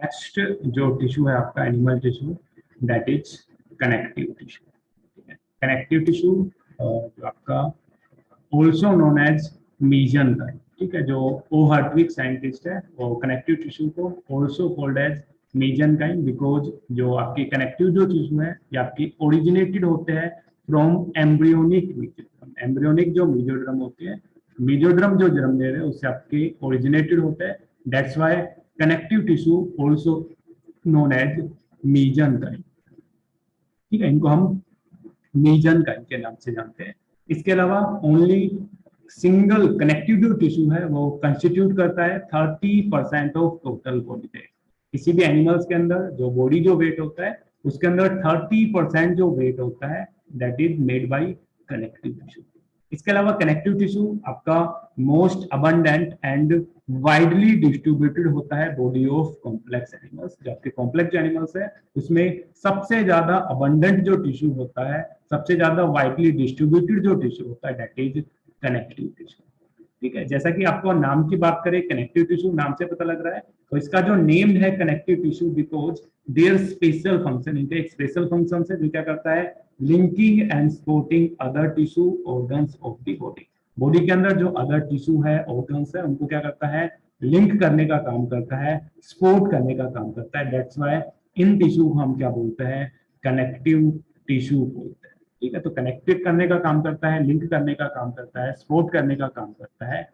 Next जो tissue है आपका animal tissue, that is connective tissue. Connective tissue जो आपका ऑल्सो नोन एज मीजनकाइम, ठीक है। जो ओ हर्टविग साइंटिस्ट है वो कनेक्टिव टिश्यू को also called as mesenchyme, because जो आपकी कनेक्टिव जो टिश्यू है ये आपकी ओरिजिनेटेड होते हैं फ्रॉम एम्ब्रियोनिक मीजोड्रम। एम्ब्रियोनिक जो मीजोड्रम होते हैं, मीजोड्रम जो जन्म ले रहे हैं उससे आपके ओरिजिनेटेड होते हैं। That's why connective tissue also known as mesenchyme, ठीक है। इनको हम मीजनकाइम के नाम से जानते हैं। इसके अलावा ओनली सिंगल कनेक्टिव जो टिश्यू है वो कंस्टिट्यूट करता है 30% ऑफ टोटल बॉडी वेट। किसी भी एनिमल्स के अंदर जो बॉडी जो वेट होता है उसके अंदर 30% जो वेट होता है that is made by connective tissue. इसके अलावा कनेक्टिव टिश्यू आपका most abundant and widely distributed होता है बॉडी ऑफ कॉम्प्लेक्स एनिमल्स। जो आपके कॉम्प्लेक्स एनिमल्स है उसमें सबसे ज्यादा अबंडेंट जो टिश्यू होता है, सबसे ज्यादा वाइडली डिस्ट्रीब्यूटेड जो टिश्यू होता है दैट इज कनेक्टिव टिश्यू, ठीक है। जैसा कि आपको नाम की बात करें, कनेक्टिव टिश्यू नाम से पता लग रहा है, तो इसका जो नेम है connective tissue because their special function, इनका एक स्पेशल फंक्शन है जो क्या करता है, linking and supporting other tissue organs of the body. Body के अंदर जो अदर टिश्यू है, ऑर्गन्स है, उनको क्या करता है, लिंक करने का काम करता है, सपोर्ट करने का काम करता है। दैट्स वाई इन टिश्यू को हम क्या बोलते हैं, कनेक्टिव टिश्यू बोलते हैं, ठीक है। तो कनेक्टेड करने का काम करता है, लिंक करने का काम करता है, सपोर्ट करने का काम करता है।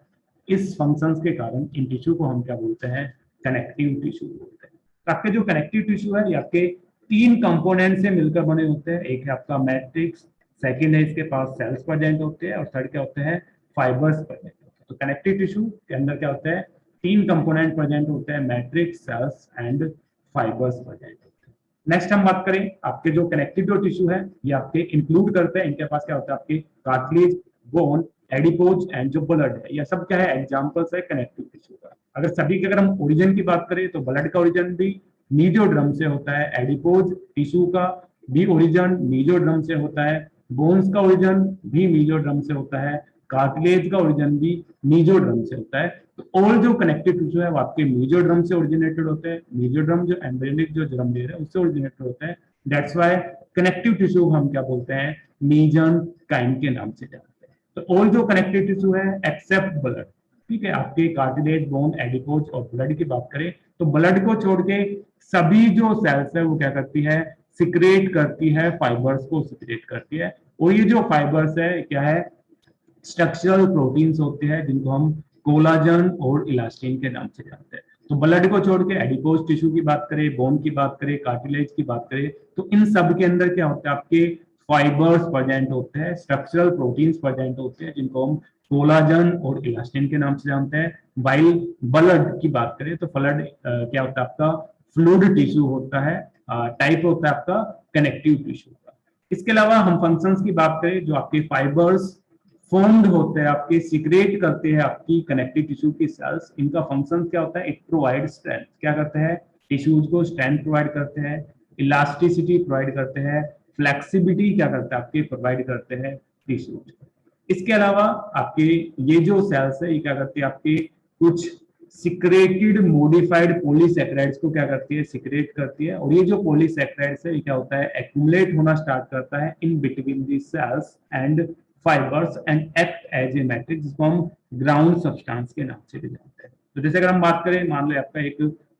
इस फंक्शंस के कारण इन टिश्यू को हम क्या बोलते हैं, कनेक्टिव टिश्यू बोलते हैं। तो आपके जो कनेक्टिव टिश्यू है ये आपके 3 कंपोनेंट से मिलकर बने होते हैं। एक है आपका मैट्रिक्स, सेकंड है इसके पास सेल्स प्रेजेंट होते हैं, और थर्ड क्या होते हैं, फाइबर्स प्रेजेंट होते हैं। तो कनेक्टिव टिश्यू के अंदर क्या होता है, 3 कंपोनेंट प्रेजेंट होते हैं, matrix, cells and fibres present होते हैं। नेक्स्ट हम बात करें, आपके जो कनेक्टिव जो टिश्यू है ये आपके इंक्लूड करते हैं, इनके पास क्या होता है, आपके कार्टिलेज, बोन, एडिपोज एंड जो ब्लड है, यह सब क्या है, एग्जांपल्स है कनेक्टिव टिश्यू का। अगर सभी के अगर हम ओरिजिन की बात करें तो ब्लड का ओरिजिन भी मीजोड्रम से होता है, एडिपोज टिश्यू का भी ओरिजिन मीजोड्रम से होता है, बोन्स का ओरिजिन भी मीजोड्रम से होता है, कार्टिलेज का ओरिजिन भी मीजोड्रम से होता है। तो ऑल जो कनेक्टिव टिश्यू है वो आपके मीजोड्रम से ओरिजिनेटेड होते हैं। मीजोड्रम जो एम्ब्रियोनिक जो जन्म ले रहे हैं उससे ओरिजिनेटेड होते हैं। दैट्स वाई कनेक्टिव टिश्यू हम क्या बोलते हैं, मीजनकाइम के नाम से जानते हैं। तो ऑल जो कनेक्टिव टिश्यू है एक्सेप्ट ब्लड, ठीक है। आपके कार्टिलेज, बोन, एडिपोज और ब्लड की बात करें तो ब्लड को छोड़ के सभी जो सेल्स है वो क्या करती है, सिक्रेट करती है, फाइबर्स को सिक्रेट करती है। और ये जो फाइबर्स है क्या है, स्ट्रक्चरल प्रोटीन्स होते हैं जिनको हम कोलाजन और इलास्टिन के नाम से जानते हैं। तो ब्लड को छोड़ के एडिपोज टिश्यू की बात करें, बोन की बात करें, कार्टिलेज की बात करें, तो इन सब के अंदर क्या होता है, आपके फाइबर्स प्रेजेंट होते हैं, स्ट्रक्चरल प्रोटीन्स प्रेजेंट होते हैं जिनको हम कोलाजन और इलास्टिन के नाम से जानते हैं। वाइल ब्लड की बात करें तो ब्लड क्या होता है, आपका फ्लूइड टिश्यू होता है, टाइप होता है आपका कनेक्टिव टिश्यू का। इसके अलावा हम फंक्शंस की बात करें, जो आपके फाइबर्स फॉर्म्ड होते हैं, आपके सीक्रेट करते हैं आपकी कनेक्टिव टिश्यू की सेल्स, इनका फंक्शन क्या होता है, इट प्रोवाइड स्ट्रेंथ, क्या करते हैं, टिश्यूज को स्ट्रेंथ प्रोवाइड करते हैं, इलास्टिसिटी प्रोवाइड करते हैं, फ्लेक्सिबिलिटी क्या करते हैं, आपके प्रोवाइड करते हैं टिश्यूज। इसके अलावा आपके ये जो सेल्स है ये क्या करती है, आपके कुछ सिक्रेटेड मॉडिफाइड पॉलीसैकेराइड्स को क्या करती है, सिक्रेट करती है। और ये जो पॉलीसैकेराइड्स है ये क्या होता है, एक्यूमुलेट होना स्टार्ट करता है in between the cells and fibres and act as a matrix, जिसको हम ग्राउंड सब्सटेंस के नाम से भी जानते हैं। तो जैसे अगर हम बात करें, मान लो आपका एक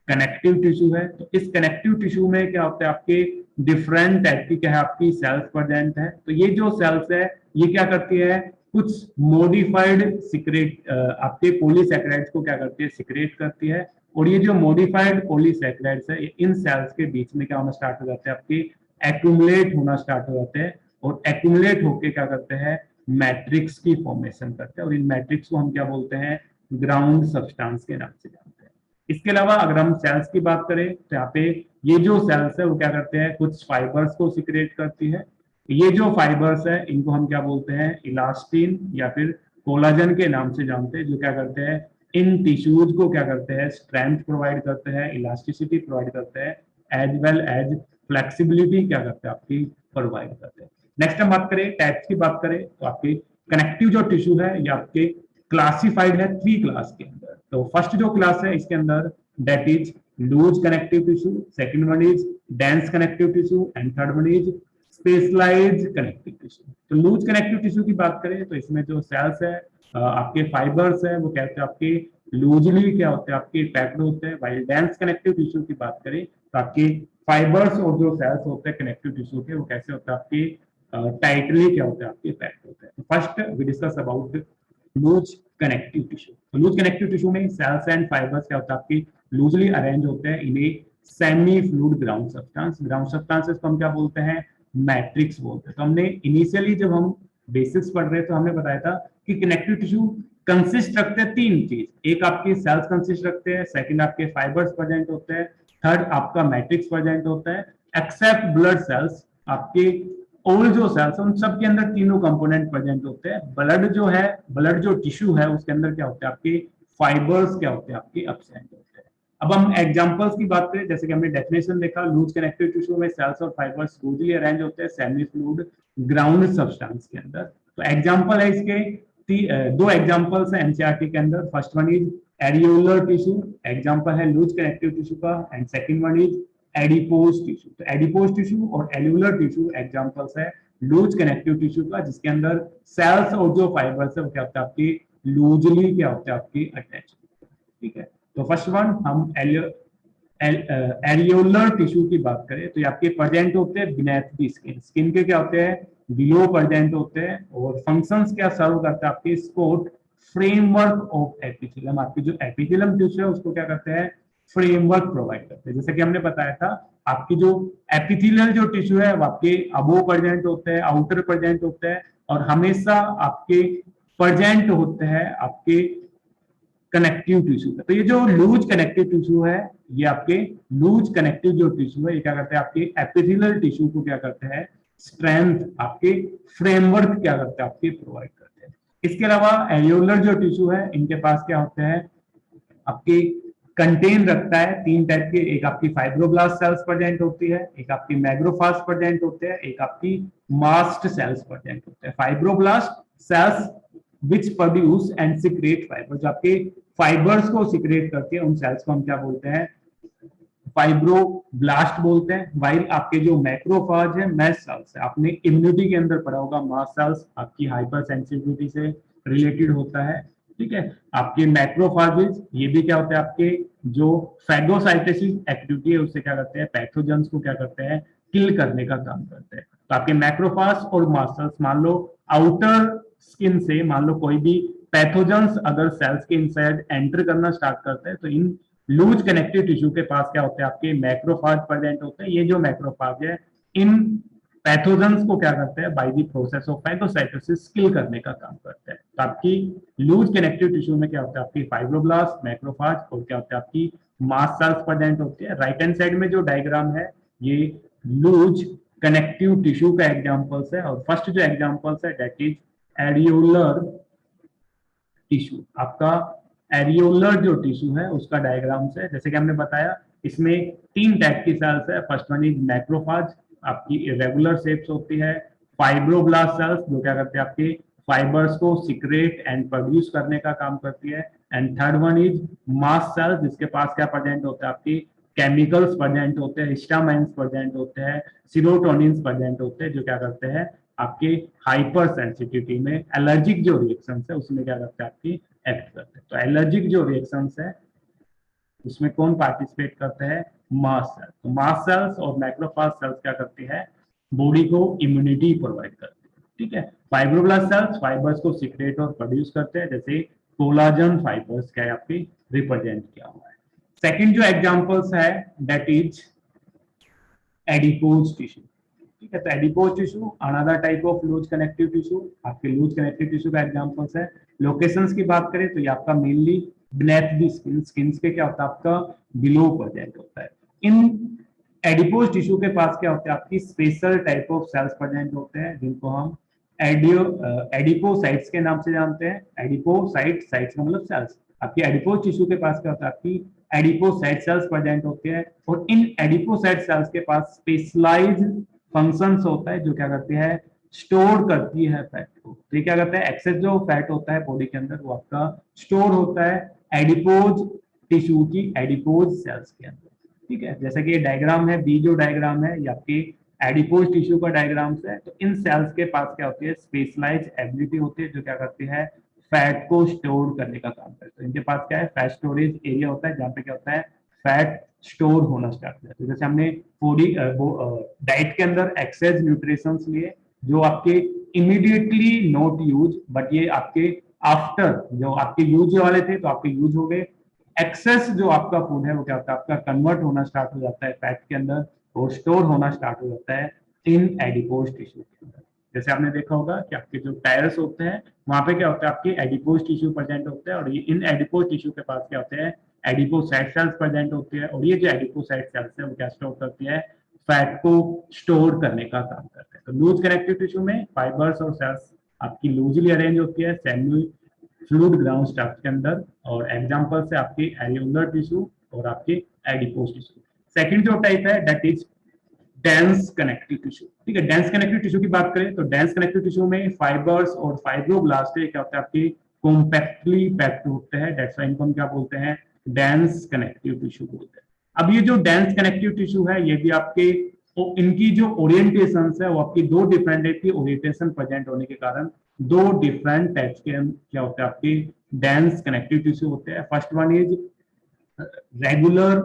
कनेक्टिव टिश्यू है, तो इस कनेक्टिव टिश्यू में क्या होता है, आपके डिफरेंट टाइप की क्या है, आपकी सेल्स प्रेजेंट है। तो ये जो सेल्स है ये क्या करती है, कुछ मॉडिफाइड सिक्रेट आपके पॉलीसैकेराइड्स को क्या करती है, सिक्रेट करती है। और ये जो मॉडिफाइड पॉलीसैकेराइड्स है इन सेल्स के बीच में क्या होना स्टार्ट हो जाते हैं, आपके एक्यूमुलेट होना स्टार्ट हो जाते हैं, और एक्यूमुलेट होके क्या करते हैं, मैट्रिक्स की फॉर्मेशन करते हैं। और इन मैट्रिक्स को हम क्या बोलते हैं, ग्राउंड सब्सटेंस के नाम से जानते हैं। इसके अलावा अगर हम सेल्स की बात करें तो यहाँ पे ये जो सेल्स है वो क्या करते हैं, कुछ फाइबर्स को सिक्रेट करती है। ये जो फाइबर्स है इनको हम क्या बोलते हैं, इलास्टिन या फिर कोलाजन के नाम से जानते हैं, जो क्या करते हैं, इन टिश्यूज को क्या करते हैं, स्ट्रेंथ प्रोवाइड करते हैं, इलास्टिसिटी प्रोवाइड करते हैं, एज वेल एज फ्लेक्सिबिलिटी क्या करते हैं, आपकी प्रोवाइड करते हैं। नेक्स्ट हम बात करें, टाइप्स की बात करें तो आपके कनेक्टिव जो टिश्यू है ये आपके क्लासिफाइड है 3 क्लास के अंदर। तो फर्स्ट जो क्लास है इसके अंदर that is loose connective tissue, second one is dense connective tissue and third one is specialised connective tissue. तो लूज कनेक्टिव टिश्यू की बात करें तो इसमें जो सेल्स है, आपके फाइबर्स है, वो कहते हैं आपके लूजली क्या होते हैं, आपके पैक्ड होते हैं। वाइल डेंस कनेक्टिव टिश्यू की बात करें तो आपके फाइबर्स और जो सेल्स होते हैं कनेक्टिव टिश्यू के, वो कैसे होते हैं, आपके टाइटली क्या होते हैं, आपके पैक्ड होते हैं। First we discuss about loose connective tissue. तो लूज कनेक्टिव टिश्यू में सेल्स एंड फाइबर्स क्या होता है, आपकी लूजली अरेंज होते हैं in a semi fluid ground substance. Ground substances को हम क्या बोलते हैं, मैट्रिक्स बोलते हैं। तो हमने इनिशियली जब हम बेसिक्स पढ़ रहे थे तो हमने बताया था कि कनेक्टिव टिश्यू कंसिस्ट रखते हैं तीन चीज, एक आपके सेल्स कंसिस्ट रखते हैं, सेकंड आपके फाइबर्स प्रेजेंट होते हैं, थर्ड आपका मैट्रिक्स प्रेजेंट होता है। एक्सेप्ट ब्लड सेल्स, आपके और जो सेल्स उन सब के अंदर तीनों कंपोनेंट प्रेजेंट होते हैं। ब्लड जो है, ब्लड जो टिश्यू है उसके अंदर क्या होते हैं, आपके फाइबर्स क्या होते हैं, आपके एब्सेंट होते हैं। अब हम एग्जांपल्स की बात करें, जैसे कि हमने डेफिनेशन देखा, लूज कनेक्टिव टिश्यू में सेल्स और फाइबर्स लूजली अरेंज होते हैं सेमी फ्लूइड ग्राउंड सब्सटेंस के अंदर। तो एग्जांपल है इसके दो एग्जांपल्स है एनसीईआरटी के अंदर। First one is areolar tissue, example है लूज कनेक्टिव टिश्यू का, and second one is adipose tissue. तो एडिपोज टिश्यू और एल्यूलर टिश्यू एग्जांपल्स है लूज कनेक्टिव टिश्यू का, जिसके अंदर सेल्स और जो फाइबर्स है वो क्या होता है, आपके लूजली क्या होते हैं, आपके अटैच। ठीक है, तो फर्स्ट वन हम एरियोलर टिश्यू की बात करें तो ये आपके प्रेजेंट होते हैं बिनेथ द स्किन। स्किन के क्या होते हैं, बिलो प्रेजेंट होते हैं, और फंक्शंस क्या सर्व करते हैं, आपके स्कोट फ्रेमवर्क ऑफ एपिथेलियम। आपकी जो एपिथेलियम टिश्यू है उसको क्या करते हैं, फ्रेमवर्क प्रोवाइड करते हैं। जैसे कि हमने बताया था, आपकी जो एपिथेलियल जो टिश्यू है वो आपके अबो प्रेजेंट होते हैं, आउटर प्रेजेंट होते हैं, और हमेशा आपके प्रेजेंट होते हैं आपके कनेक्टिव टिश्यू। तो ये जो लूज कनेक्टिव टिश्यू है, ये आपके लूज कनेक्टिव जो टिश्यू है, ये क्या करते हैं, आपके एपिथेलियल टिश्यू को क्या करते हैं, स्ट्रेंथ, आपके फ्रेमवर्क क्या करते हैं, आपके प्रोवाइड करते हैं। इसके अलावा एरियोलर जो टिश्यू है, इनके पास क्या होते हैं, आपके कंटेन रखता है तीन टाइप के, एक आपकी फाइब्रोब्लास्ट सेल्स प्रेजेंट होती है, एक आपकी मैग्रोफाज प्रेजेंट होते हैं, एक आपकी मास्ट सेल्स प्रेजेंट होते हैं। Fibroblast cells which produce and secrete fibre, जो आपके फाइबर्स को सिक्रेट करती है, उन सेल्स को हम क्या बोलते हैं, फाइब्रोब्लास्ट बोलते हैं। वाइल आपके जो मैक्रोफाज है, मैस्ट सेल्स है, आपने इम्यूनिटी के अंदर पढ़ा होगा, मास्ट सेल्स आपकी हाइपर सेंसिटिविटी से रिलेटेड होता है। ठीक है, आपके मैक्रोफाजेज ये भी क्या होते हैं, आपके जो फैगोसाइटोसिस एक्टिविटी है उससे क्या करते हैं, पैथोजेंस को क्या करते हैं, किल करने का काम करते हैं। तो आपके मैक्रोफाज और मास्ट सेल्स, मान लो आउटर स्किन से मान लो कोई भी पैथोजेंस अगर सेल्स के इनसाइड एंटर करना स्टार्ट करते हैं, तो इन लूज कनेक्टिव टिश्यू के पास क्या होते हैं, आपके मैक्रोफाज प्रेजेंट होते हैं। ये जो मैक्रोफाज है, इन पैथोजेंस को क्या करते हैं, by the process of phagocytosis kill करने का काम करते हैं। तो आपकी लूज कनेक्टिव टिश्यू में क्या होता है, आपकी फाइब्रोब्लास्ट, मैक्रोफाज और क्या होता है, आपकी मास्ट सेल्स प्रेजेंट होती है। राइट हैंड साइड में जो डायग्राम है, ये लूज कनेक्टिव टिश्यू का एग्जांपल्स है, और फर्स्ट जो एग्जांपल्स है दैट इज एरियोलर टिश्यू। आपका एरियोलर जो टिश्यू है उसका डायग्राम है, जैसे कि हमने बताया, इसमें तीन टाइप की सेल्स है। फर्स्ट वन इज मैक्रोफाज, आपकी इरेगुलर शेप्स होती है। फाइब्रोब्लास्ट सेल्स जो क्या करते हैं, आपके फाइबर्स को सिक्रेट एंड प्रोड्यूस करने का काम करती है। And third one is mast cells, जिसके पास क्या प्रेजेंट होता है, आपकी केमिकल्स प्रेजेंट होते हैं, हिस्टामाइंस प्रेजेंट होते हैं, सीरोटोनिन्स प्रेजेंट होते हैं, जो क्या करते हैं, आपके हाइपर सेंसिटिविटी में एलर्जिक जो रिएक्शंस है उसमें क्या करते हैं, आपकी एक्ट करते हैं। तो एलर्जिक जो रिएक्शंस है उसमें कौन पार्टिसिपेट करते हैं, मास्ट सेल्स। तो मास्ट सेल्स और मैक्रोफाज सेल्स क्या करती है, बॉडी को इम्यूनिटी प्रोवाइड करती है। ठीक है, फाइब्रोब्लास्ट सेल्स फाइबर्स को सिक्रेट और प्रोड्यूस करते हैं, जैसे कोलाजन फाइबर्स क्या है, आपकी रिप्रेजेंट किया हुआ है। सेकंड जो एग्जांपल्स है दैट इज एडिपोज टिश्यू। ठीक है, तो adipose tissue another type of loose connective tissue, आपके लूज कनेक्टिव टिश्यू का एग्जांपल्स है। लोकेशंस की बात करें तो ये आपका mainly beneath the skin, skin पे क्या होता है, आपका बिलो प्रेजेंट होता है। इन एडिपोज टिश्यू के पास क्या होता है, आपकी special type of sales present होते हैं, जिनको हम एडिपोसाइट्स के नाम से जानते हैं। एडिपोसाइट, साइट्स का मतलब सेल्स। आपकी एडिपोज टिश्यू के पास क्या होता है, आपकी एडिपोसाइट सेल्स प्रेजेंट होते हैं, और इन एडिपोसाइट सेल्स के पास स्पेशलाइज्ड फंक्शंस होता है, जो क्या करती है, स्टोर करती है फैट को। तो ये क्या करता है, एक्सेस जो फैट होता है बॉडी के अंदर वो आपका स्टोर होता है एडिपोज टिश्यू की एडिपोज सेल्स के अंदर। ठीक है, जैसे कि ये डायग्राम है, बी जो डायग्राम है ये आपके एडिपोज टिश्यू का डायग्राम्स है। तो इन सेल्स के पास क्या होती है, स्पेशलाइज एबिलिटी होती है जो क्या करती है, फैट को स्टोर करने का काम करते हैं। इनके पास क्या है, फैट स्टोरेज एरिया होता है जहाँ पे क्या होता है, फैट स्टोर होना स्टार्ट हो जाता है। जैसे हमने फूडी डाइट के अंदर एक्सेस न्यूट्रिशंस लिए जो आपके इमीडिएटली नॉट यूज, बट ये आपके आफ्टर जो आपके यूज वाले थे तो आपके यूज हो गए। एक्सेस जो आपका फूड है वो क्या होता है, आपका कन्वर्ट होना स्टार्ट हो जाता है फैट के अंदर और स्टोर होना स्टार्ट हो जाता है इन एडिपोज टिश्यू के अंदर। जैसे आपने देखा होगा कि आपके जो टायर्स होते हैं वहां पे क्या होता है, आपके एडिपोज टिश्यू प्रेजेंट होते हैं और ये इन एडिपोज टिश्यू के पास क्या होते हैं, एडिपोसाइट सेल्स प्रेजेंट होते हैं और ये जो एडिपोसाइट सेल्स है वो क्या स्टोर करती है, फैट को स्टोर करने का काम करते हैं। तो लूज कनेक्टिव टिश्यू में फाइबर्स और सेल्स आपकी लूजली अरेंज होती है सेमी फ्लूइड ग्राउंड स्ट्रक्चर के अंदर, और एग्जांपल से आपके एरियोलर टिश्यू और आपके एडिपोज टिश्यू। सेकंड जो टाइप है that is dense connective tissue. ठीक है, डेंस कनेक्टिव टिश्यू की बात करें तो डेंस कनेक्टिव टिश्यू में फाइबर्स और फाइब्रोब्लास्ट क्या होता है, आपके कॉम्पैक्टली पैक्ड होते हैं, दैट्स व्हाई इनको हम क्या बोलते हैं, डेंस कनेक्टिव टिश्यू बोलते हैं। अब ये जो डेंस कनेक्टिव टिश्यू है ये भी आपके तो इनकी जो ओरिएंटेशन है वो आपकी दो डिफरेंट टाइप की ओरिएंटेशन प्रेजेंट होने के कारण दो डिफरेंट टाइप्स के क्या होते हैं, आपके डेंस कनेक्टिव टिश्यू होते हैं। First one is regular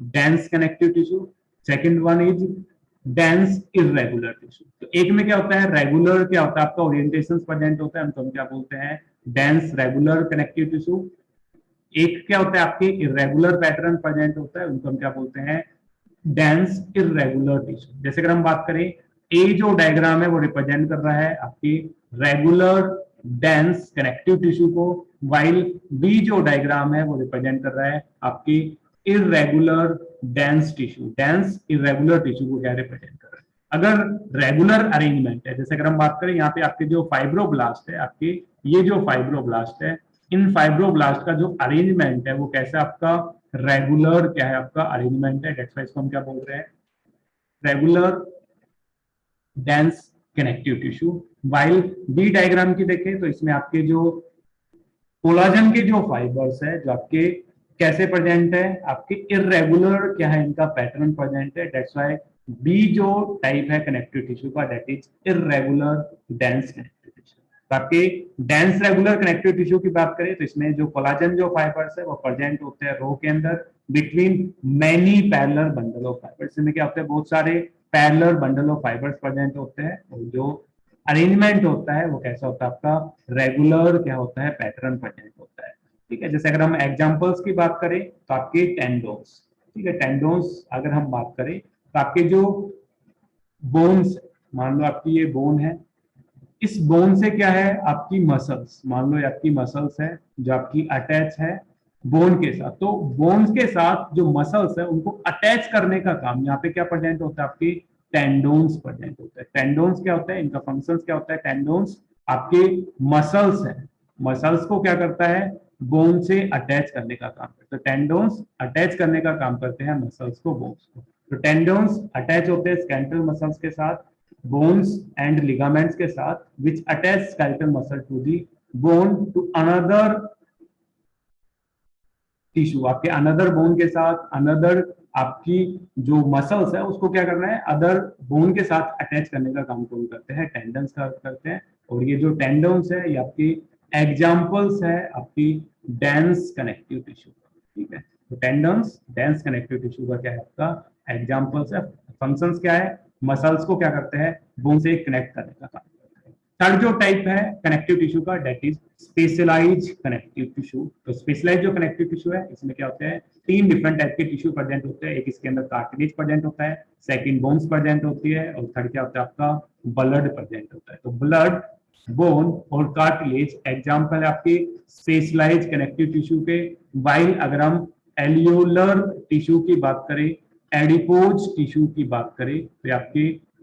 dense connective tissue, second one is dense irregular tissue. तो एक में क्या होता है, रेगुलर क्या होता है, आपका ओरिएंटेशन प्रेजेंट होता है, हम क्या बोलते हैं, डेंस रेगुलर कनेक्टिव टिश्यू। एक क्या होता है, आपके इरेगुलर पैटर्न प्रेजेंट होता है, उनको हम क्या बोलते हैं, डेंस इरेगुलर टिश्यू। जैसे अगर हम बात करें, ए जो डायग्राम है वो रिप्रेजेंट कर रहा है आपकी रेगुलर डेंस कनेक्टिव टिश्यू को, वाइल बी जो डायग्राम है वो रिप्रेजेंट कर रहा है आपकी irregular dense tissue. Dense irregular tissue को क्या रिप्रेजेंट कर रहा है। अगर रेगुलर अरेंजमेंट है, जैसे अगर हम बात करें यहाँ पे आपके जो फाइब्रोब्लास्ट है, आपके ये जो फाइब्रोब्लास्ट है, इन फाइब्रोब्लास्ट का जो अरेंजमेंट है वो कैसा आपका रेगुलर क्या है, आपका अरेंजमेंट है। दैट्स व्हाई इसको हम क्या बोल रहे हैं, regular dense connective tissue. While B diagram की देखें तो इसमें आपके जो कोलाजन के जो फाइबर्स है जो आपके कैसे प्रेजेंट है, आपके इरेगुलर क्या है, इनका पैटर्न प्रेजेंट है। दैट्स व्हाई बी जो टाइप है कनेक्टिव टिश्यू का that is irregular dense connective tissue. तो आपके डेंस रेगुलर कनेक्टिव टिश्यू की बात करें तो इसमें जो कोलाजन जो फाइबर्स है वो प्रेजेंट होते हैं रो के अंदर between many parallel bundle of fibres. इसमें क्या होता है, बहुत सारे parallel bundle of fibres present होते हैं और जो अरेंजमेंट होता है वो कैसा होता है, आपका रेगुलर क्या होता है, पैटर्न प्रेजेंट होता है। ठीक है, जैसे अगर हम एग्जांपल्स की बात करें तो आपके टेंडोन्स, ठीक है, टेंडोन्स अगर हम बात करें तो आपके जो बोन्स, मान लो आपकी ये बोन है, इस बोन से क्या है, आपकी मसल्स, मान लो आपकी मसल्स है जो आपकी अटैच है बोन के साथ। तो बोन्स के साथ जो मसल्स है उनको अटैच करने का काम यहाँ पे क्या प्रेजेंट होता है, आपकी टेंडोन्स प्रेजेंट होता है। टेंडोन्स क्या होता है, इनका फंक्शंस क्या होता है, टेंडोन्स आपके मसल्स है, मसल्स को क्या करता है, बोन से अटैच करने का काम करता है। तो टेंडोन्स अटैच करने का काम करते हैं मसल्स को बोन्स को। तो टेंडोन्स अटैच होते हैं स्केलेटल मसल्स के साथ, bones and ligaments के साथ which attach skeletal muscle to the bone to another tissue। आपके another bone के साथ another आपकी जो मसल्स है उसको क्या करना है, अदर बोन के साथ अटैच करने का काम कौन करते हैं, टेंडन्स करते हैं। और ये जो टेंडन्स है ये आपकी एग्जांपल्स है आपकी डेंस कनेक्टिव टिश्यू। ठीक है, तो टेंडन्स डेंस कनेक्टिव टिश्यू का क्या है, आपका एग्जांपल्स है। फंक्शंस क्या है, मसल्स को क्या करते हैं, बोन से कनेक्ट करने का काम करते हैं। थर्ड जो टाइप है कनेक्टिव टिश्यू का that is specialise connective tissue. तो स्पेशलाइज जो कनेक्टिव टिश्यू है इसमें क्या होता है, तीन डिफरेंट टाइप के टिश्यू प्रेजेंट होते हैं। एक इसके अंदर कार्टिलेज प्रेजेंट होता है, सेकंड बोन्स प्रेजेंट होती है और थर्ड क्या होता है, आपका ब्लड प्रेजेंट होता है। तो ब्लड, बोन और कार्टिलेज एग्जांपल है आपके स्पेशलाइज कनेक्टिव टिश्यू के। वाइल अगर हम एलियोलर टिश्यू की बात करें, एडिपोज टिश्यू की बात करें तो आपके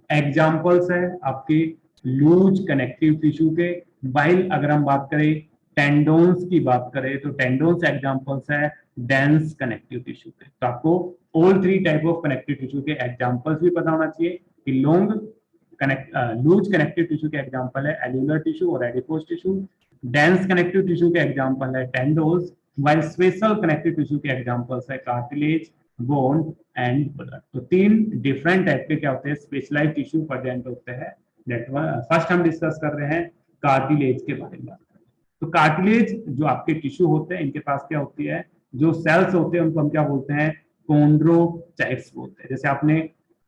एग्जांपल्स है आपके लूज कनेक्टिव टिश्यू के। वाइल अगर हम बात करें टेंडोन्स की बात करें तो टेंडोन्स एग्जांपल्स है डेंस कनेक्टिव टिश्यू के। तो आपको all three type of connective tissue के एग्जांपल्स भी पता होना चाहिए कि लॉन्ग लूज कनेक्टिव टिश्यू के एग्जांपल है एल्यूलर टिश्यू और adipose tissue. Dense connective tissue के एग्जांपल है टेंडोन्स, while स्पेशल कनेक्टिव टिश्यू के एग्जांपल्स है कार्टिलेज, बोन एंड ब्लड। तो तीन डिफरेंट टाइप के क्या होते हैं स्पेशलाइज्ड टिश्यू प्रेजेंट होते हैं। फर्स्ट हम डिस्कस कर रहे हैं कार्टिलेज के बारे में। तो कार्टिलेज जो आपके टिश्यू होते हैं इनके पास क्या होती है, जो सेल्स होते हैं उनको हम क्या बोलते हैं, कॉन्ड्रोसाइट्स बोलते हैं। जैसे आपने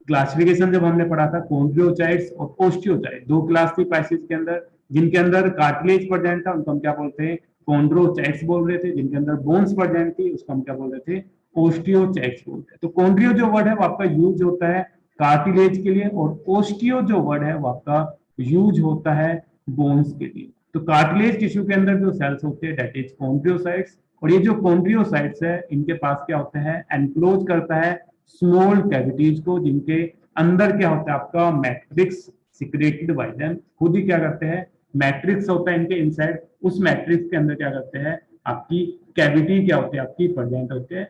क्लासिफिकेशन जब हमने पढ़ा था, कॉन्ड्रोसाइट्स और ओस्टियोसाइट्स दो क्लास थी पैसेज के अंदर, जिनके अंदर कार्टिलेज प्रेजेंट था उनको हम क्या बोलते हैं, कॉन्ड्रोसाइट्स बोल रहे थे। जिनके अंदर बोन्स प्रेजेंट थी उसको हम क्या बोल रहे थे, ओस्टियोसाइट्स बोलते हैं। तो कॉन्ड्रियो जो वर्ड है वो आपका यूज होता है कार्टिलेज के लिए, और ओस्टियो जो वर्ड है वो आपका यूज होता है बोन्स के लिए। तो कार्टिलेज टिश्यू के अंदर जो सेल्स होते हैं दैट इज कॉन्ड्रियोसाइट्स, और ये जो कॉन्ड्रियोसाइट्स है इनके पास क्या होता है, एनक्लोज करता है स्मॉल कैविटीज को, जिनके अंदर क्या होता है आपका मैट्रिक्स सिक्रेटेड बाय देम। खुद ही क्या करते हैं, मैट्रिक्स होता है इनके इनसाइड, उस मैट्रिक्स के अंदर क्या करते हैं, आपकी कैविटी क्या होती है, आपकी प्रेजेंट होते हैं।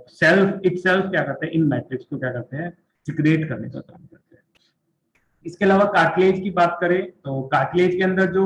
सेल्फ इट सेल्फ क्या करते हैं, इन मैट्रिक्स को क्या करते हैं, सिक्रेट करने का काम करते हैं। इसके अलावा कार्टिलेज की बात करें तो कार्टिलेज के अंदर जो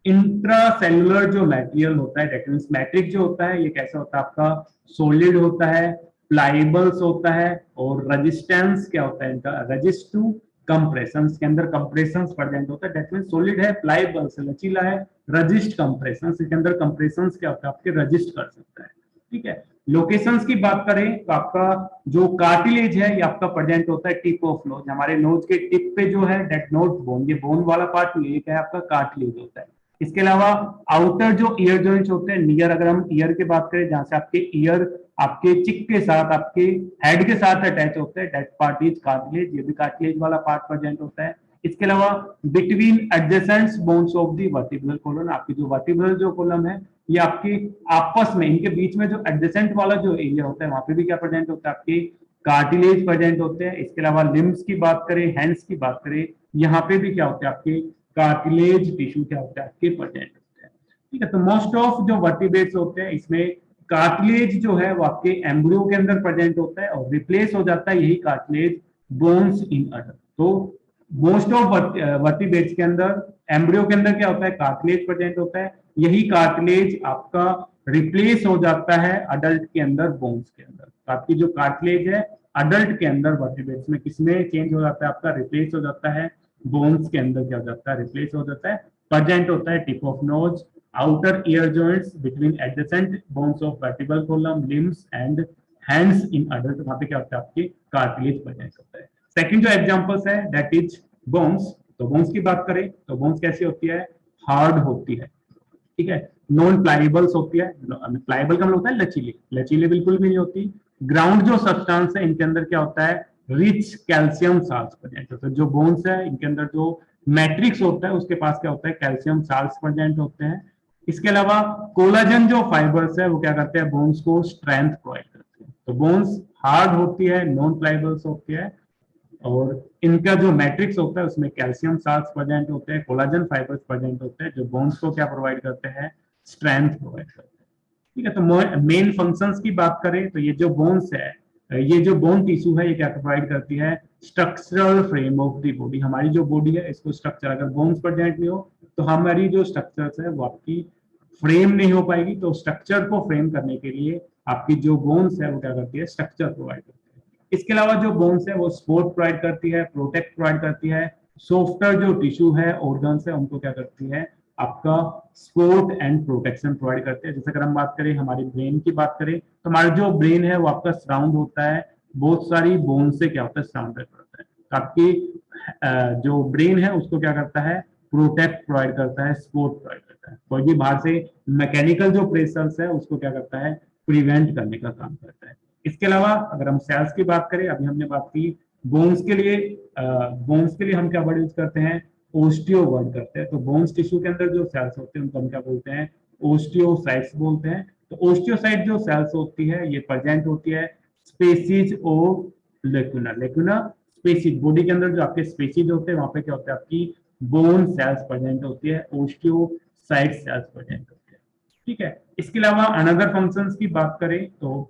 इंट्रासेलुलर जो मटेरियल होता है दैट मींस मैट्रिक्स जो होता है ये कैसा होता है आपका, सॉलिड होता है, प्लाइबल्स होता है, और रेजिस्टेंस क्या होता है इनका, रेजिस्ट टू कंप्रेशन के अंदर कंप्रेशन प्रेजेंट होता है। दैट मींस सॉलिड है, प्लाइबल से लचीला है, रजिस्ट कंप्रेशन के अंदर कंप्रेशन क्या होता है आपके, रजिस्ट कर सकता है। ठीक है, लोकेशंस की बात करें तो आपका जो कार्टिलेज है ये आपका प्रेजेंट होता है टिप ऑफ नोज, हमारे नोज के टिप पे जो है दैट नोज बोन, ये बोन वाला पार्ट ये क्या है आपका कार्टिलेज होता है। इसके अलावा आउटर जो ईयर जॉइंट्स होते हैं, नियर अगर हम ईयर की बात करें जहां से आपके ईयर आपके चिक के साथ आपके हेड के साथ अटैच होते हैं दैट पार्ट इज कार्टिलेज, ये भी कार्टिलेज वाला पार्ट प्रेजेंट होता है। इसके अलावा between adjacent bones of the vertebral column, आपकी जो वर्टिब्रल जो कॉलम है ये आपकी आपस में इनके बीच में जो एडजेसेंट वाला जो एरिया होता है वहां पे भी क्या प्रेजेंट होता है, आपके कार्टिलेज प्रेजेंट होते हैं। इसके अलावा लिम्स की बात करें, हैंड्स की बात करें, यहाँ पे भी क्या होता है आपके कार्टिलेज टिश्यू क्या होता है आपके प्रेजेंट होते हैं। ठीक है, तो मोस्ट ऑफ जो वर्टिब्रेट्स होते हैं इसमें कार्टिलेज जो है वो आपके एम्ब्रियो के अंदर प्रेजेंट होता है और रिप्लेस हो जाता है यही कार्टिलेज बोन्स इन अडल्ट। तो मोस्ट ऑफ वर्टिब्रेट्स के अंदर एम्ब्रियो के अंदर क्या होता है, कार्टिलेज प्रेजेंट होता है, यही कार्टिलेज आपका रिप्लेस हो जाता है अडल्ट के अंदर बोन्स के अंदर। तो आपकी जो कार्टिलेज है अडल्ट के अंदर वर्टिब्रेट्स में किसमें चेंज हो जाता है आपका, रिप्लेस हो जाता है बोन्स के अंदर क्या हो जाता है, रिप्लेस हो जाता है, प्रेजेंट होता है tip of nose, outer ear joints between adjacent bones of vertebral column, limbs and hands in adult, वहां पे क्या होता है आपकी कार्टिलेज प्रेजेंट होता है। सेकंड जो एग्जांपल्स है दैट इज बोन्स। तो बोन्स की बात करें तो बोन्स कैसी होती है, हार्ड होती है। ठीक है, नॉन प्लाइबल्स होती है, प्लाइबल का मतलब होता है लचीली, लचीली बिल्कुल भी नहीं होती। ग्राउंड जो सब्सटेंस है इनके अंदर क्या होता है, रिच कैल्शियम साल्ट्स प्रेजेंट होते हैं। जो बोन्स है इनके अंदर जो मैट्रिक्स होता है उसके पास क्या होता है, कैल्शियम साल्ट्स प्रेजेंट होते हैं। इसके अलावा कोलाजन जो फाइबर्स है वो क्या करते हैं, बोन्स को स्ट्रेंथ प्रोवाइड करते हैं। तो बोन्स हार्ड होती है, नॉन प्लाइबल्स होती है, और इनका जो मैट्रिक्स होता है उसमें कैल्शियम साल्ट्स प्रेजेंट होते हैं, कोलाजन फाइबर्स प्रेजेंट होते हैं जो बोन्स को क्या प्रोवाइड करते हैं, स्ट्रेंथ प्रोवाइड करते हैं। ठीक है, तो मेन फंक्शंस की बात करें तो ये जो बोन्स है, ये जो बोन टिश्यू है ये क्या प्रोवाइड करती है, structural frame of the body. हमारी जो बॉडी है इसको स्ट्रक्चर, अगर बोन्स प्रेजेंट नहीं हो तो हमारी जो स्ट्रक्चर्स है वो आपकी फ्रेम नहीं हो पाएगी। तो स्ट्रक्चर को फ्रेम करने के लिए आपकी जो बोन्स है वो क्या करती है, स्ट्रक्चर प्रोवाइड करती है। इसके अलावा जो बोन्स है वो सपोर्ट प्रोवाइड करती है, प्रोटेक्ट प्रोवाइड करती है, सॉफ्टर जो टिश्यू है ऑर्गन्स है उनको क्या करती है, आपका सपोर्ट एंड प्रोटेक्शन प्रोवाइड करते हैं। जैसे अगर हम बात करें हमारे ब्रेन की बात करें तो हमारा जो ब्रेन है वो आपका सराउंड होता है बहुत सारी बोन से क्या होता है, सराउंडेड होता है। तो आपकी जो ब्रेन है उसको क्या करता है, प्रोटेक्ट प्रोवाइड करता है, सपोर्ट प्रोवाइड करता है। कोई भी बाहर से मैकेनिकल जो प्रेशर्स है उसको क्या करता है, प्रिवेंट करने का काम करता है। इसके अलावा अगर हम सेल्स की बात करें, अभी हमने बात की बोन्स के लिए, बोन्स के लिए हम क्या वर्ड यूज करते हैं, ओस्टियो वर्ड करते हैं। तो बोन्स टिश्यू के अंदर जो सेल्स होते हैं उनको हम क्या बोलते हैं, ओस्टियोसाइट्स बोलते हैं। तो ओस्टियोसाइट जो सेल्स होती है ये प्रेजेंट होती है स्पेसीज ऑफ लेक्यूना, लेक्यूना स्पेसीज, बॉडी के अंदर जो आपके स्पेसीज होते हैं वहां पे क्या होता है, आपकी बोन सेल्स प्रेजेंट होती है, ओस्टियोसाइट सेल्स प्रेजेंट होती है। ठीक है, इसके अलावा अनदर फंक्शंस की बात करें तो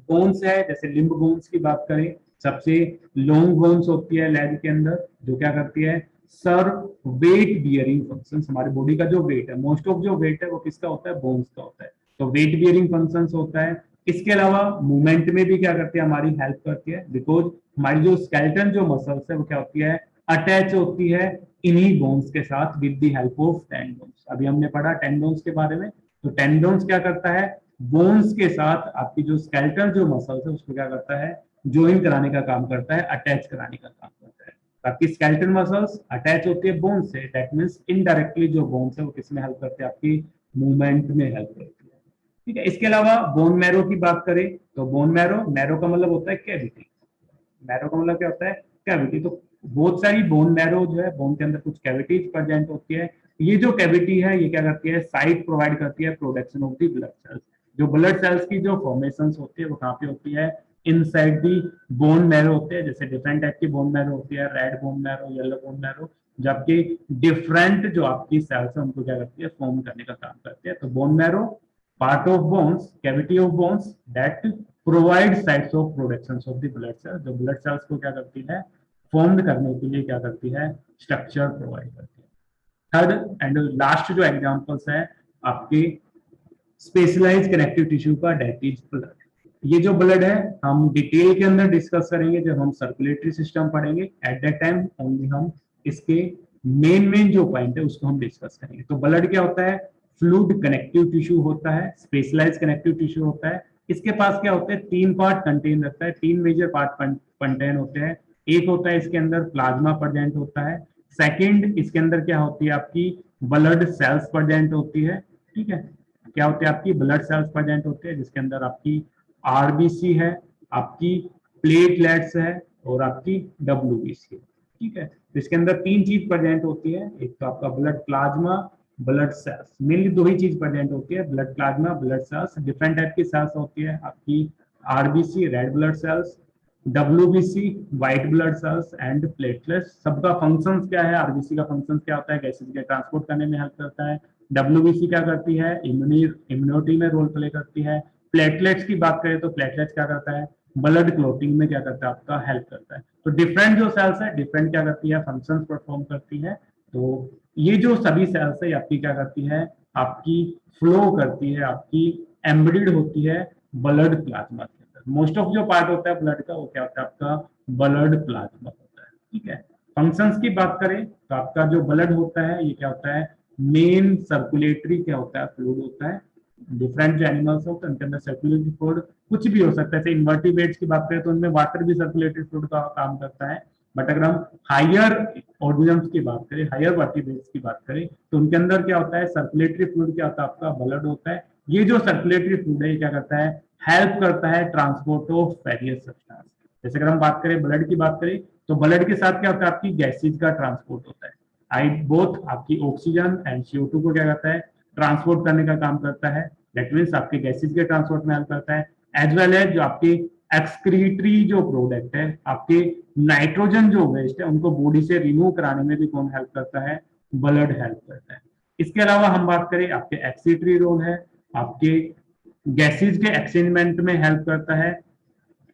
बोन्स है, जैसे लिम्ब बोन्स की बात करें, सबसे लॉन्ग बोन्स होती है लेग के अंदर जो क्या करती है, सर्व वेट बियरिंग फंक्शंस। हमारे बॉडी का जो वेट है, मोस्ट ऑफ जो वेट है वो किसका होता है, बोन्स का होता है। तो वेट बियरिंग फंक्शंस होता है, इसके अलावा मूवमेंट में भी क्या करती है, हमारी हेल्प करती है, बिकॉज हमारी जो स्केलेटन जो मसल्स है वो क्या होती है, अटैच होती है इन्हीं बोन्स के साथ विद द हेल्प ऑफ टेंडोन्स। अभी हमने पढ़ा टेंडोन्स के बारे में, तो टेंडोन्स क्या करता है, बोन्स के साथ आपकी जो स्केलेटल जो मसल्स है उसको क्या करता है, ज्वाइन कराने का काम करता है, अटैच कराने का काम करता है। आपकी स्केलेटल मसल्स अटैच होती है बोन से, दैट मींस इनडायरेक्टली जो बोन्स है वो किसमें हेल्प करते हैं, आपकी मूवमेंट में हेल्प करती है। ठीक है, इसके अलावा बोन मैरो की बात करें तो बोन मैरो, मैरो का मतलब होता है कैविटी, मैरो का मतलब क्या होता है, कैविटी। तो बहुत सारी बोन मैरो जो है, बोन के अंदर कुछ कैविटीज प्रेजेंट होती है। ये जो कैविटी है ये क्या करती है, साइट प्रोवाइड करती है production of the blood cells. जो ब्लड सेल्स की जो फॉर्मेशन होती है वो कहाँ पे होती है, इनसाइड दी बोन मैरो होते हैं। जैसे डिफरेंट टाइप की बोन मैरो होती है, red bone marrow, yellow bone marrow, जबकि डिफरेंट जो आपकी सेल्स है उनको क्या करती है, फॉर्म करने का काम करते हैं। तो bone marrow part of bones, cavity of bones that provide sites of productions of the blood cells, जो blood cells को क्या करती है, formed करने के लिए क्या करती है, structure provide करती है। थर्ड एंड लास्ट जो एग्जांपल्स है आपके स्पेशलाइज्ड कनेक्टिव टिश्यू का, डेट इज ब्लड। ये जो ब्लड है हम डिटेल के अंदर डिस्कस करेंगे जब हम सर्कुलेटरी सिस्टम पढ़ेंगे, एट दैट टाइम ओनली हम इसके मेन जो पॉइंट है उसको हम डिस्कस करेंगे। तो ब्लड क्या होता है, फ्लूइड कनेक्टिव टिश्यू होता है, स्पेशलाइज्ड कनेक्टिव टिश्यू होता है। इसके पास क्या होता है, तीन पार्ट कंटेन रखता है, तीन मेजर पार्ट कंटेन होते हैं। एक होता है इसके अंदर प्लाज्मा प्रेजेंट होता है, सेकंड इसके अंदर क्या होती है, आपकी ब्लड सेल्स प्रेजेंट होती है। ठीक है, क्या होते हैं, आपकी ब्लड सेल्स प्रेजेंट होते हैं जिसके अंदर आपकी आरबीसी है, आपकी प्लेटलेट्स है और आपकी डब्ल्यूबीसी है। ठीक है, तो इसके अंदर तीन चीज प्रेजेंट होती है, एक तो आपका blood plasma, blood cells, mainly दो ही चीज प्रेजेंट होती है, blood plasma, blood cells. Different type की सेल्स होती है आपकी, RBC red blood cells, WBC white blood cells and platelets. सबका फंक्शन क्या है, आरबीसी का फंक्शन क्या होता है, गैसेज के ट्रांसपोर्ट करने में हेल्प करता है। डब्ल्यूबीसी क्या करती है, इम्यूनिटी में रोल प्ले करती है। प्लेटलेट्स की बात करें तो प्लेटलेट्स क्या करता है, ब्लड क्लोटिंग में क्या करता है, आपका हेल्प करता है। तो डिफरेंट जो सेल्स है डिफरेंट क्या करती है, फंक्शंस परफॉर्म करती है। तो ये जो सभी सेल्स है आपकी क्या करती है, आपकी फ्लो करती है, आपकी एम्बेडेड होती है ब्लड प्लाज्मा के अंदर। मोस्ट ऑफ जो पार्ट होता है ब्लड का वो क्या होता है, आपका ब्लड प्लाज्मा होता है। ठीक है, फंक्शंस की बात करें तो आपका जो ब्लड होता है ये क्या होता है, मेन सर्कुलेटरी क्या होता है, फ्लूइड होता है। डिफरेंट जो एनिमल्स होते हैं उनके अंदर सर्कुलेटरी फ्लूइड कुछ भी हो सकता है। इन्वर्टिब्रेट्स की बात करें तो उनमें वाटर भी सर्कुलेटरी फ्लूइड का काम करता है। बट अगर हम हायर ऑर्गेनिम्स की बात करें, हायर वर्टिब्रेट्स की बात करें तो उनके अंदर क्या होता है, सर्कुलेटरी फ्लूइड क्या होता है, आपका ब्लड होता है। ये जो सर्कुलेटरी फ्लूइड है ये क्या करता है, हेल्प करता है ट्रांसपोर्ट ऑफ वेरियस सब्सटेंस। जैसे अगर हम बात करें ब्लड की बात करें तो ब्लड के साथ क्या होता है, आपकी गैसेज का ट्रांसपोर्ट होता है। आई बोथ आपकी ऑक्सीजन एंड CO2 को क्या करता है, ट्रांसपोर्ट करने का काम करता है। दैट मीन्स आपके गैसेज के ट्रांसपोर्ट में हेल्प करता है। एज वेल एज जो आपके एक्सक्रीटरी जो प्रोडक्ट है, आपके नाइट्रोजन जो वेस्ट है उनको बॉडी से रिमूव कराने में भी कौन हेल्प करता है, ब्लड हेल्प करता है। इसके अलावा हम बात करें आपके एक्सीटरी रोल है, आपके गैसेज के एक्सचेंजमेंट में हेल्प करता है।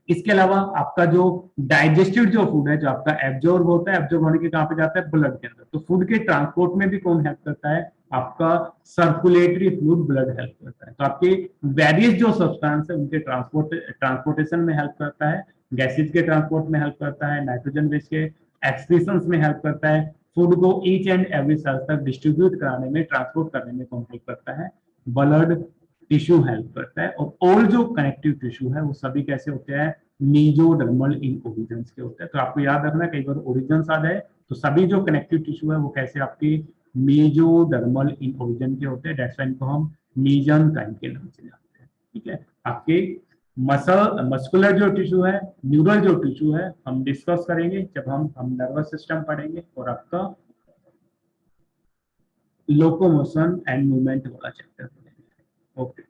इसके अलावा आपका जो डाइजेस्टेड जो फूड है, जो आपका एब्जॉर्ब होता है, एब्जॉर्ब होने के कहां पे जाता है, ब्लड के अंदर। तो फूड के ट्रांसपोर्ट में भी कौन हेल्प करता है, आपका सर्कुलेटरी फ्लूइड ब्लड हेल्प करता है। तो आपके वेरियस जो सब्सटेंस है उनके ट्रांसपोर्टेशन में हेल्प करता है, गैसेज के ट्रांसपोर्ट में हेल्प करता है, नाइट्रोजन बेस के एक्सक्रीशंस में हेल्प करता है, फूड को ईच एंड एवरी सेल तक डिस्ट्रीब्यूट कराने में, ट्रांसपोर्ट करने में कौन हेल्प करता है, ब्लड टिश्यू हेल्प करता है। और ऑल जो कनेक्टिव टिश्यू है वो सभी कैसे होते हैं, मीजोडर्मल इन ओरिजिन के होते हैं। तो आपको याद रखना, कई बार ओरिजिन आ जाए तो सभी जो कनेक्टिव टिश्यू है वो कैसे आपके मीजोडर्मल इन ओरिजिन के होते हैं। दैट्स व्हाई इनको हम मीजन काइंड के नाम से जानते हैं। ठीक है, आपके मस्कुलर जो टिश्यू है, न्यूरल जो टिश्यू है हम डिस्कस करेंगे जब हम नर्वस सिस्टम पढ़ेंगे और आपका लोकोमोशन एंड मूवमेंट वाला चैप्टर पढ़ेंगे। ओके।